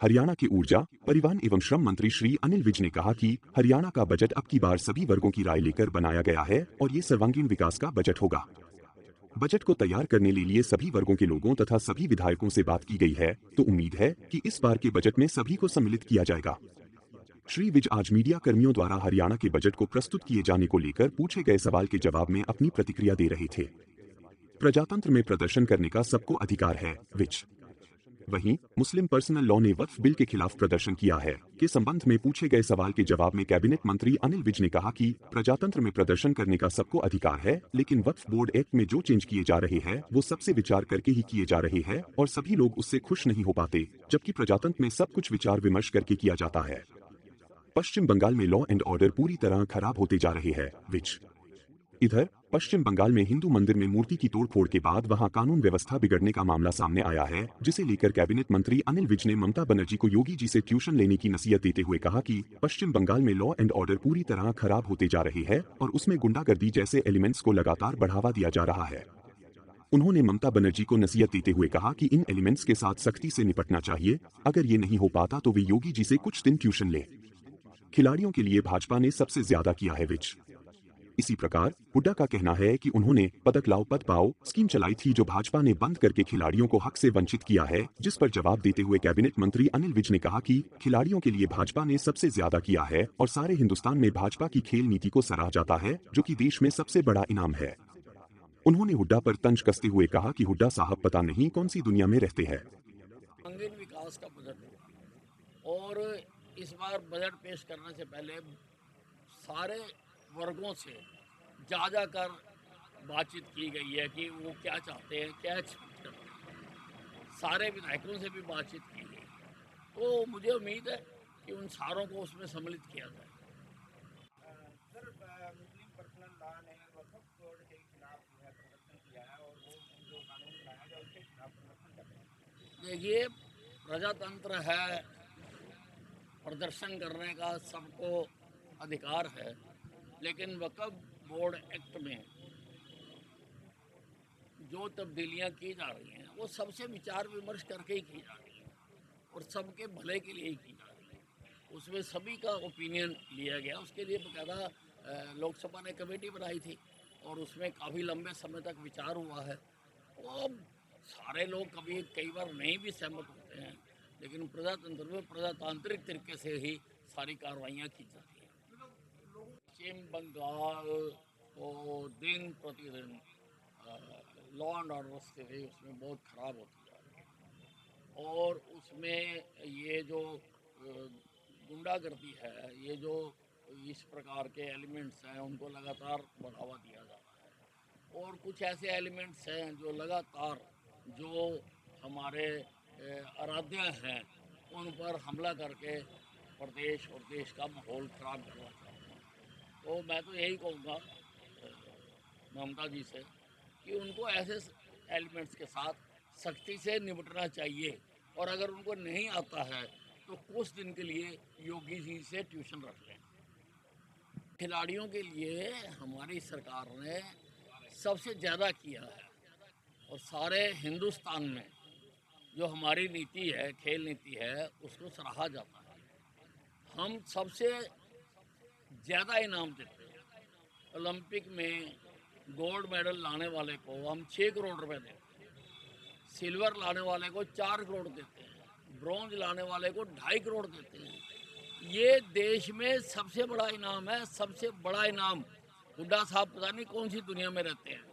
हरियाणा के ऊर्जा, परिवहन एवं श्रम मंत्री श्री अनिल विज ने कहा कि हरियाणा का बजट अब की बार सभी वर्गों की राय लेकर बनाया गया है और ये सर्वांगीण विकास का बजट होगा। बजट को तैयार करने के लिए सभी वर्गों के लोगों तथा सभी विधायकों से बात की गई है, तो उम्मीद है कि इस बार के बजट में सभी को सम्मिलित किया जाएगा। श्री विज आज मीडिया कर्मियों द्वारा हरियाणा के बजट को प्रस्तुत किए जाने को लेकर पूछे गए सवाल के जवाब में अपनी प्रतिक्रिया दे रहे थे। प्रजातंत्र में प्रदर्शन करने का सबको अधिकार है, विज। वहीं मुस्लिम पर्सनल लॉ ने वक्फ बिल के खिलाफ प्रदर्शन किया है के संबंध में पूछे गए सवाल के जवाब में कैबिनेट मंत्री अनिल विज ने कहा कि प्रजातंत्र में प्रदर्शन करने का सबको अधिकार है, लेकिन वक्फ बोर्ड एक्ट में जो चेंज किए जा रहे हैं वो सबसे विचार करके ही किए जा रहे हैं और सभी लोग उससे खुश नहीं हो पाते, जबकि प्रजातंत्र में सब कुछ विचार विमर्श करके किया जाता है। पश्चिम बंगाल में लॉ एंड ऑर्डर पूरी तरह खराब होते जा रहे हैं, विज। इधर पश्चिम बंगाल में हिंदू मंदिर में मूर्ति की तोड़फोड़ के बाद वहां कानून व्यवस्था बिगड़ने का मामला सामने आया है, जिसे लेकर कैबिनेट मंत्री अनिल विज ने ममता बनर्जी को योगी जी से ट्यूशन लेने की नसीहत देते हुए कहा कि पश्चिम बंगाल में लॉ एंड ऑर्डर पूरी तरह खराब होते जा रहे हैं और उसमें गुंडागर्दी जैसे एलिमेंट्स को लगातार बढ़ावा दिया जा रहा है। उन्होंने ममता बनर्जी को नसीहत देते हुए कहा कि इन एलिमेंट्स के साथ सख्ती से निपटना चाहिए, अगर ये नहीं हो पाता तो वे योगी जी से कुछ दिन ट्यूशन ले। खिलाड़ियों के लिए भाजपा ने सबसे ज्यादा किया है, विज। इसी प्रकार हुड्डा का कहना है कि उन्होंने पदक लाओ पद पाओ स्कीम चलाई थी जो भाजपा ने बंद करके खिलाड़ियों को हक से वंचित किया है, जिस पर जवाब देते हुए कैबिनेट मंत्री अनिल विज ने कहा कि खिलाड़ियों के लिए भाजपा ने सबसे ज्यादा किया है और सारे हिंदुस्तान में भाजपा की खेल नीति को सराहा जाता है, जो कि देश में सबसे बड़ा इनाम है। उन्होंने हुड्डा पर तंज कसते हुए कहा कि हुड्डा साहब पता नहीं कौन सी दुनिया में रहते हैं। सर्वांगीण विकास का बजट हुआ और इस बार बजट पेश करने से पहले सारे वर्गों से जा कर बातचीत की गई है कि वो क्या चाहते हैं, क्या एक्सपेक्ट करते हैं। सारे विधायकों से भी बातचीत की गई, तो मुझे उम्मीद है कि उन सारों को उसमें सम्मिलित किया जाए। सर, मुस्लिम पर्सनल लॉ ने वक्फ बोर्ड के खिलाफ जो है प्रदर्शन किया है और वो जो कानून बनाया गया उसके खिलाफ प्रदर्शन कर रहे हैं। देखिए, प्रजातंत्र है, प्रदर्शन करने का सबको अधिकार है, लेकिन वक्फ बोर्ड एक्ट में जो तब्दीलियां की जा रही हैं वो सबसे विचार विमर्श करके ही की जा रही हैं और सबके भले के लिए ही की जा रही है। उसमें सभी का ओपिनियन लिया गया, उसके लिए बाकायदा लोकसभा ने कमेटी बनाई थी और उसमें काफ़ी लंबे समय तक विचार हुआ है। और सारे लोग कई बार नहीं भी सहमत होते हैं, लेकिन प्रजातंत्र में प्रजातांत्रिक तरीके से ही सारी कार्रवाइयाँ की जाती हैं। पश्चिम बंगाल और दिन प्रतिदिन लॉ एंड ऑर्डर स्थिति उसमें बहुत ख़राब होती जा रही है और उसमें ये जो गुंडागर्दी है, ये जो इस प्रकार के एलिमेंट्स हैं उनको लगातार बढ़ावा दिया जा रहा है और कुछ ऐसे एलिमेंट्स हैं जो लगातार जो हमारे आराध्य हैं उन पर हमला करके प्रदेश और देश का माहौल ख़राब करना चाहते हैं। तो मैं तो यही कहूँगा ममता जी से कि उनको ऐसे एलिमेंट्स के साथ सख्ती से निपटना चाहिए और अगर उनको नहीं आता है तो कुछ दिन के लिए योगी जी से ट्यूशन रख लें। खिलाड़ियों के लिए हमारी सरकार ने सबसे ज़्यादा किया है और सारे हिंदुस्तान में जो हमारी नीति है, खेल नीति है, उसको सराहा जाता है। हम सबसे ज़्यादा इनाम देते हैं। ओलंपिक में गोल्ड मेडल लाने वाले को हम 6 करोड़ रुपए देते हैं, सिल्वर लाने वाले को 4 करोड़ देते हैं, ब्रॉन्ज लाने वाले को 2.5 करोड़ देते हैं। ये देश में सबसे बड़ा इनाम है, सबसे बड़ा इनाम। हुड्डा साहब पता नहीं कौन सी दुनिया में रहते हैं।